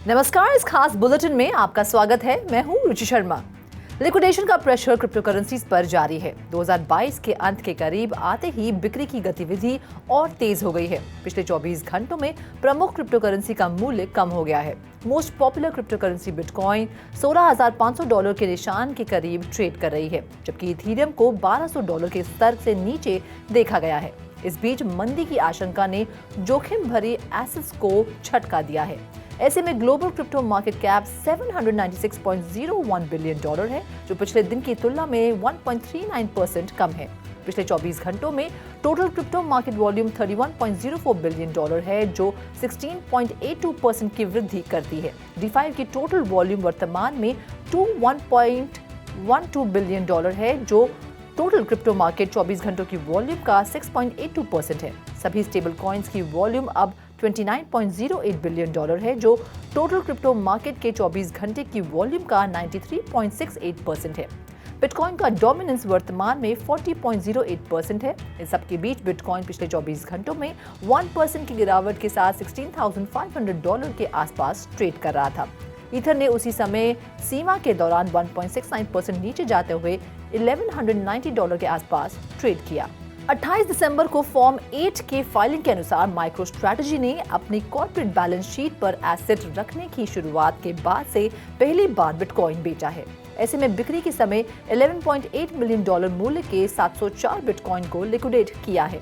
नमस्कार, इस खास बुलेटिन में आपका स्वागत है। मैं हूं रुचि शर्मा। लिक्विडेशन का प्रेशर क्रिप्टो करेंसीज पर जारी है। 2022 के अंत के करीब आते ही बिक्री की गतिविधि और तेज हो गई है। पिछले 24 घंटों में प्रमुख क्रिप्टो करेंसी का मूल्य कम हो गया है। Most popular crypto currency bitcoin $16,500 के निशान के करीब ट्रेड कर रही है, जबकि इथेरियम को $1,200 के स्तर से नीचे देखा गया है। इस बीच मंदी की आशंका ने जोखिम भरी एसेट्स को झटका दिया है। ऐसे में global crypto market cap $796.01 billion है, जो पिछले दिन की तुलना में 1.39% कम है। पिछले 24 घंटों में total crypto market volume $31.04 billion है, जो 16.82% की वृद्धि करती है। D5 की टोटल वॉल्यूम वर्तमान में $1.12 बिलियन है, जो टोटल क्रिप्टो मार्केट 24 घंटों की वॉल्यूम का 6.82% है। सभी स्टेबल कॉइन्स की वॉल्यूम अब $29.08 बिलियन है, जो टोटल क्रिप्टो मार्केट के 24 घंटे की वॉल्यूम का 93.68% है। बिटकॉइन का डोमिनेंस वर्तमान में 40.08% है। इन सबके बीच बिटकॉइन पिछले 24 घंटों में 1% की गिरावट के साथ $16,500 के आसपास ट्रेड कर रहा था। ईथर ने उसी समय सीमा के दौरान 1.69% नीचे जाते हुए $1,190 के आसपास ट्रेड किया। 28 दिसंबर को फॉर्म 8 के फाइलिंग के अनुसार माइक्रो स्ट्रैटेजी ने अपनी कॉर्पोरेट बैलेंस शीट पर एसेट रखने की शुरुआत के बाद से पहली बार बिटकॉइन बेचा है। ऐसे में बिक्री के समय $11.8 मिलियन मूल्य के 704 बिटकॉइन को लिक्विडेट किया है।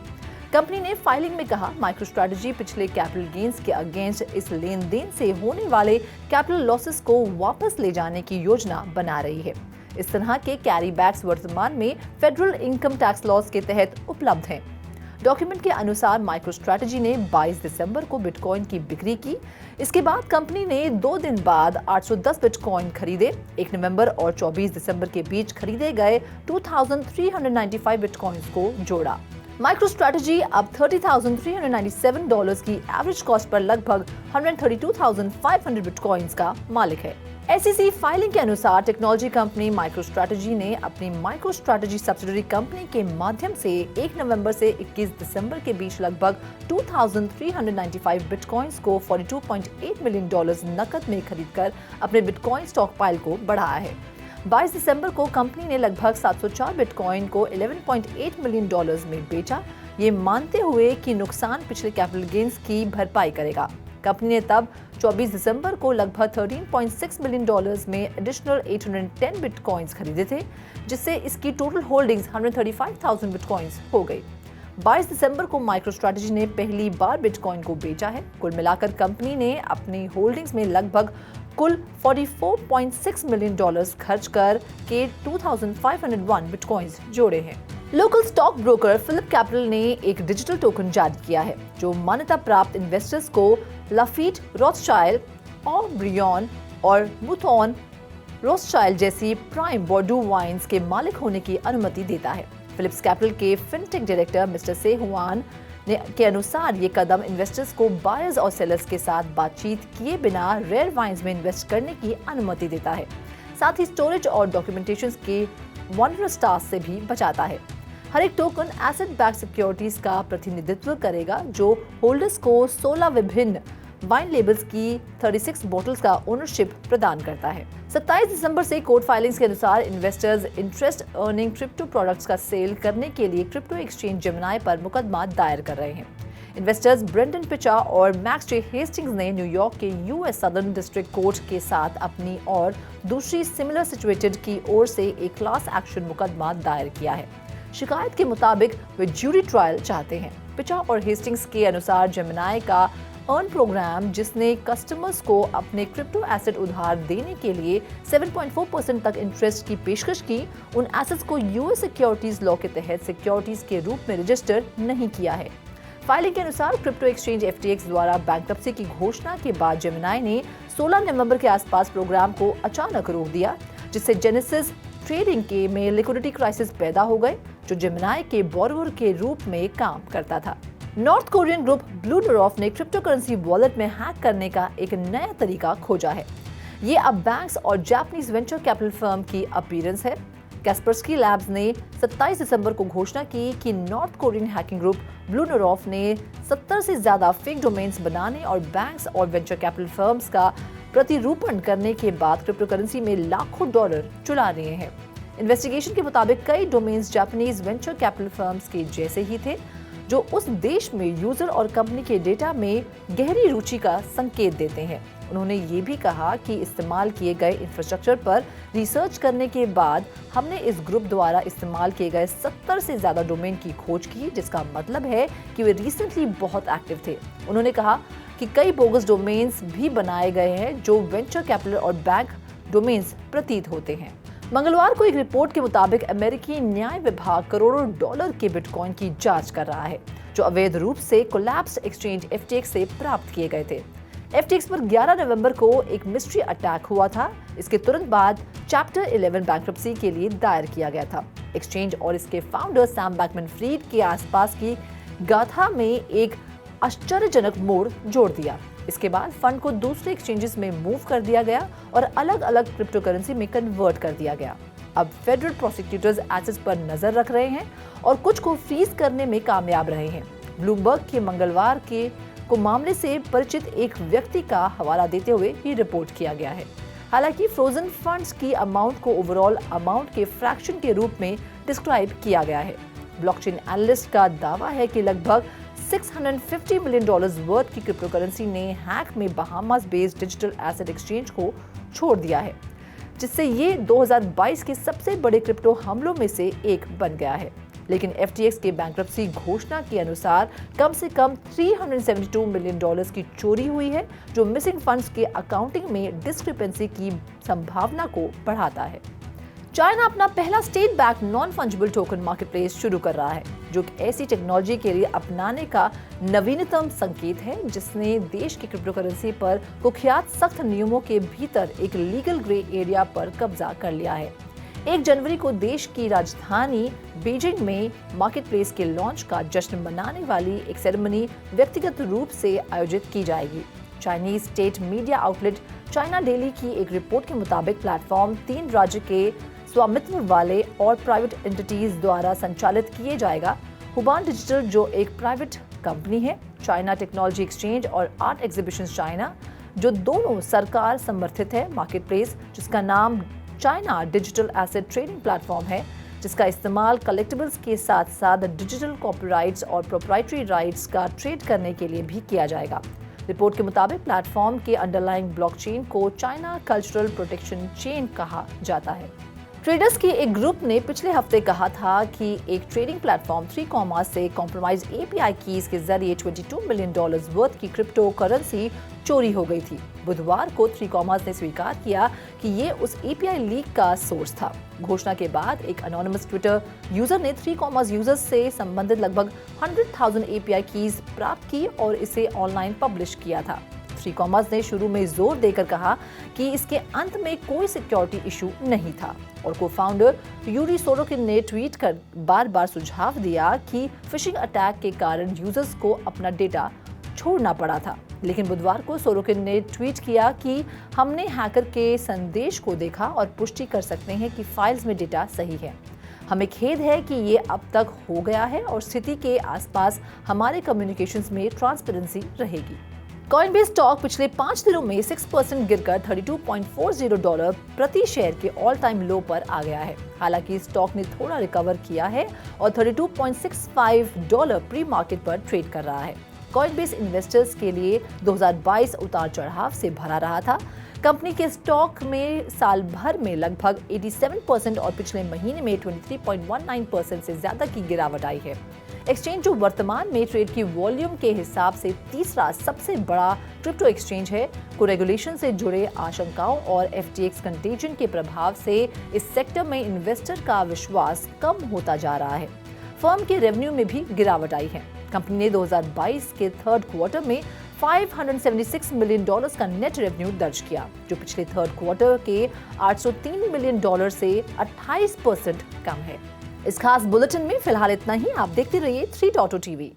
कंपनी ने फाइलिंग में कहा, माइक्रो स्ट्रैटेजी पिछले कैपिटल गेन्स के अगेंस्ट इस लेन देन से होने वाले कैपिटल लॉसेस को वापस ले जाने की योजना बना रही है। इस तरह के कैरी बैक्स वर्तमान में फेडरल इनकम टैक्स लॉस के तहत उपलब्ध हैं। डॉक्यूमेंट के अनुसार माइक्रो स्ट्रैटेजी ने 22 दिसंबर को बिटकॉइन की बिक्री की। इसके बाद कंपनी ने 2 दिन बाद 810 बिटकॉइन खरीदे। 1 नवंबर और 24 दिसंबर के बीच खरीदे गए 2,395 बिटकॉइंस को जोड़ा। माइक्रो स्ट्रैटेजी अब $30,397 की एवरेज कॉस्ट पर लगभग 132,500 बिटकॉइंस का मालिक है। SEC फाइलिंग के अनुसार टेक्नोलॉजी कंपनी माइक्रो स्ट्रैटेजी ने अपनी माइक्रो स्ट्रैटेजी सब्सिडरी कंपनी के माध्यम से 1 नवंबर से 21 दिसंबर के बीच लगभग 2,395 बिटकॉइंस को $42.8 मिलियन नकद में खरीदकर अपने बिटकॉइन स्टॉक पाइल को बढ़ाया है। 22 दिसंबर को कंपनी ने लगभग 704 बिटकॉइन को $11.8 मिलियन में बेचा, ये मानते हुए कि नुकसान पिछले कैपिटल गेन्स की भरपाई करेगा। कंपनी ने तब 24 दिसंबर को लगभग $13.6 मिलियन में एडिशनल 810 बिटकॉइंस खरीदे थे, जिससे इसकी टोटल होल्डिंग्स 135,000 बिटकॉइंस हो गई। 22 दिसंबर को माइक्रो स्ट्रैटेजी ने पहली बार बिटकॉइन को बेचा है। कुल मिलाकर कंपनी ने अपनी होल्डिंग्स में लगभग कुल $44.6 मिलियन खर्च कर के 2,501 बिटकॉइंस जोड़े हैं। Local stock broker Phillip capital ने एक डिजिटल टोकन जारी किया है, जो मान्यता प्राप्त इन्वेस्टर्स को लाफीट रोथस्चाइल्ड, ऑब्रियन और मुथॉन रोथस्चाइल्ड जैसी प्राइम बोर्डो वाइन्स के मालिक होने की अनुमति देता है। Philips capital K fintech director mister से हुआन के अनुसार ये कदम इन्वेस्टर्स को बायर्स और सेलर्स के साथ बातचीत किए बिना रेयर वाइन्स में इन्वेस्ट करने की अनुमति देता है। साथ ही स्टोरेज और डॉक्यूमेंटेशन के वनरस टास्क से भी बचाता है। हर एक टोकन एसेट बैक सिक्योरिटीज का प्रतिनिधित्व करेगा, जो होल्डर्स को 16 विभिन्न वाइन लेबल्स की 36 बोतल्स का ओनरशिप प्रदान करता है। 27 दिसंबर से कोर्ट फाइलिंग्स के अनुसार investors interest earning crypto products का सेल करने के लिए क्रिप्टो एक्सचेंज जेमिनी पर मुकदमा दायर कर रहे हैं। इन्वेस्टर्स ब्रेंडन पिचा और मैक्स जे हेस्टिंग्स ने न्यूयॉर्क के US सदर्न डिस्ट्रिक्ट कोर्ट के साथ अपनी और दूसरी सिमिलर सिचुएटेड की ओर से एक क्लास एक्शन मुकदमा दायर किया है। शिकायत के मुताबिक वे ज्यूरी ट्रायल चाहते हैं। पिचा और हेस्टिंग्स के अनुसार जेमिनी का अर्न प्रोग्राम, जिसने कस्टमर्स को अपने क्रिप्टो एसेट उधार देने के लिए 7.4% तक इंटरेस्ट की पेशकश की, उन एसेट्स को US सिक्योरिटीज लॉ के तहत सिक्योरिटीज के रूप में रजिस्टर नहीं किया है। फाइलिंग के अनुसार क्रिप्टो एक्सचेंज FTX द्वारा बैंकरप्सी की घोषणा के बाद जेमिनी ने 16 नवंबर के आसपास प्रोग्राम को अचानक रोक दिया, जिससे जेनेसिस ट्रेडिंग के में लिक्विडिटी क्राइसिस पैदा हो गए, जो जेमिनी के बोरोवर के रूप में काम करता था। North Korean group BlueNoroff ने क्रिप्टो करेंसी वॉलेट में हैक करने का एक नया तरीका खोजा है। ये अब बैंक्स और जापानीज वेंचर कैपिटल फर्म की अपीयरेंस है। कैस्परस्की लैब्स ने 27 दिसंबर को घोषणा की कि North Korean hacking group BlueNoroff ने 70 से ज्यादा फेक डोमेन्स बनाने और बैंक्स और वेंचर कैपिटल फर्म्स का प्रतिरूपण करने के बाद क्रिप्टो करेंसी में लाखों डॉलर चुरा रहे हैं। इन्वेस्टिगेशन के मुताबिक कई domains Japanese venture capital firms के जैसे ही थे, जो उस देश में यूजर और कंपनी के डेटा में गहरी रुचि का संकेत देते हैं। उन्होंने ये भी कहा कि इस्तेमाल किए गए इंफ्रास्ट्रक्चर पर रिसर्च करने के बाद हमने इस ग्रुप द्वारा इस्तेमाल किए गए 70 से ज्यादा डोमेन की खोज की, जिसका मतलब है कि वे रिसेंटली बहुत एक्टिव थे। उन्होंने कहा कि कई बोगस डोमेन्स भी बनाए गए हैं जो वेंचर कैपिटल और बैंक डोमेन्स प्रतीत होते हैं। मंगलवार को एक रिपोर्ट के मुताबिक अमेरिकी न्याय विभाग करोड़ों डॉलर के बिटकॉइन की जांच कर रहा है, जो अवैध रूप से कोलैप्स्ड एक्सचेंज FTX से प्राप्त किए गए थे। FTX पर 11 नवंबर को एक मिस्ट्री अटैक हुआ था। इसके तुरंत बाद चैप्टर 11 बैंक्रप्सी के लिए दायर किया गया था। एक्सचेंज और इसके फाउंडर सैम बैकमैन-फ्रीड के आसपास की गाथा में एक आश्चर्यजनक मोड़ जोड़ दिया। इसके बाद फंड को दूसरे एक्सचेंजेस में मूव कर दिया गया और अलग अलग क्रिप्टो करेंसी में कन्वर्ट कर दिया गया। अब फेडरल प्रोसिक्यूटर्स एसेट्स पर नजर रख रहे हैं और कुछ को फ्रीज करने में कामयाब रहे हैं। ब्लूमबर्ग के मंगलवार को मामले से परिचित एक व्यक्ति का हवाला देते हुए ये रिपोर्ट किया गया है। हालांकि फ्रोजन फंड्स की अमाउंट को ओवरऑल अमाउंट के फ्रैक्शन के रूप में डिस्क्राइब किया गया है। ब्लॉकचेन एनालिस्ट का दावा है कि लगभग $650 मिलियन वर्थ की क्रिप्टो करेंसी ने हैक में Bahamas based digital asset exchange को छोड़ दिया है, जिससे ये 2022 के सबसे बड़े क्रिप्टो हमलों में से एक बन गया है। लेकिन FTX के बैंक्रप्सी घोषणा के अनुसार कम से कम $372 मिलियन की चोरी हुई है, जो मिसिंग फंड्स के अकाउंटिंग में डिस्क्रिपेंसी की संभावना को बढ़ाता है। चाइना अपना पहला state back non fungible token marketplace शुरू कर रहा है, जो ऐसी टेक्नोलॉजी के लिए अपनाने का नवीनतम संकेत है जिसने देश की क्रिप्टो करेंसी पर कुख्यात सख्त नियमों के भीतर एक लीगल ग्रे एरिया पर कब्जा कर लिया है। 1 जनवरी को देश की राजधानी बीजिंग में मार्केटप्लेस के लॉन्च का जश्न मनाने वाली एक सेरेमनी व्यक्तिगत रूप से आयोजित की जाएगी। Chinese state media outlet China daily की एक रिपोर्ट के मुताबिक प्लेटफॉर्म 3 राज्य के स्वामित्व वाले और प्राइवेट एंटिटीज द्वारा संचालित किए जाएगा। हुबान डिजिटल, जो एक प्राइवेट कंपनी है, चाइना टेक्नोलॉजी एक्सचेंज और आर्ट एग्जीबिशंस चाइना, जो दोनों सरकार समर्थित है, मार्केटप्लेस जिसका नाम China digital asset trading platform है, जिसका इस्तेमाल कलेक्टिबल्स के साथ साथ डिजिटल कॉपीराइट्स और प्रोप्राइटरी राइट्स का ट्रेड करने के लिए भी किया जाएगा। रिपोर्ट के मुताबिक प्लेटफॉर्म के अंडरलाइंग ब्लॉकचेन को चाइना कल्चरल प्रोटेक्शन चेन कहा जाता है। ट्रेडर्स के एक ग्रुप ने पिछले हफ्ते कहा था कि एक ट्रेडिंग प्लेटफॉर्म 3 से कॉम्प्रोमाइज API कीज के जरिए $22 मिलियन वर्थ की क्रिप्टो करेंसी चोरी हो गई थी। बुधवार को 3 ने स्वीकार किया कि ये उस API लीक का सोर्स था। घोषणा के बाद एक अनोनिमस ट्विटर यूजर ने 3 यूजर्स से संबंधित लगभग 100,000 API कीज प्राप्त की और इसे ऑनलाइन पब्लिश किया था। 3 ने शुरू में जोर देकर कहा कि इसके अंत में कोई सिक्योरिटी इशू नहीं था और को-फाउंडर यूरी सोरोकिन ने ट्वीट कर बार-बार सुझाव दिया कि फिशिंग अटैक के कारण यूजर्स को अपना डेटा छोड़ना पड़ा था। लेकिन बुधवार को सोरोकिन ने ट्वीट किया कि हमने हैकर के संदेश को देखा और पुष्टि कर सकते हैं कि फाइल्स में डेटा सही है। हमें खेद है कि ये अब तक हो गया है और स्थिति के आसपास हमारे कम्युनिकेशंस में ट्रांसपेरेंसी रहेगी। कॉइनबेस स्टॉक पिछले 5 दिनों में 6% गिरकर $32.40 प्रति शेयर के ऑल टाइम लो पर आ गया है। हालांकि स्टॉक ने थोड़ा रिकवर किया है और $32.65 प्री मार्केट पर ट्रेड कर रहा है। कॉइनबेस इन्वेस्टर्स के लिए 2022 उतार चढ़ाव से भरा रहा था। कंपनी के स्टॉक में साल भर में लगभग 87% और पिछले महीने में 23.19% से ज्यादा की गिरावट आई है। एक्सचेंज, जो वर्तमान में ट्रेड की वॉल्यूम के हिसाब से तीसरा सबसे बड़ा क्रिप्टो एक्सचेंज है, को रेगुलेशन से जुड़े आशंकाओं और FTX कंटेजन के प्रभाव से इस सेक्टर में इन्वेस्टर का विश्वास कम होता जा रहा है। फर्म के रेवेन्यू में भी गिरावट आई है। कंपनी ने 2022 के 3rd क्वार्टर में $576 मिलियन का नेट रेवेन्यू दर्ज किया, जो पिछले 3rd क्वार्टर के $803 मिलियन से 28% कम है। इस खास बुलेटिन में फिलहाल इतना ही। आप देखते रहिए 3.0 TV।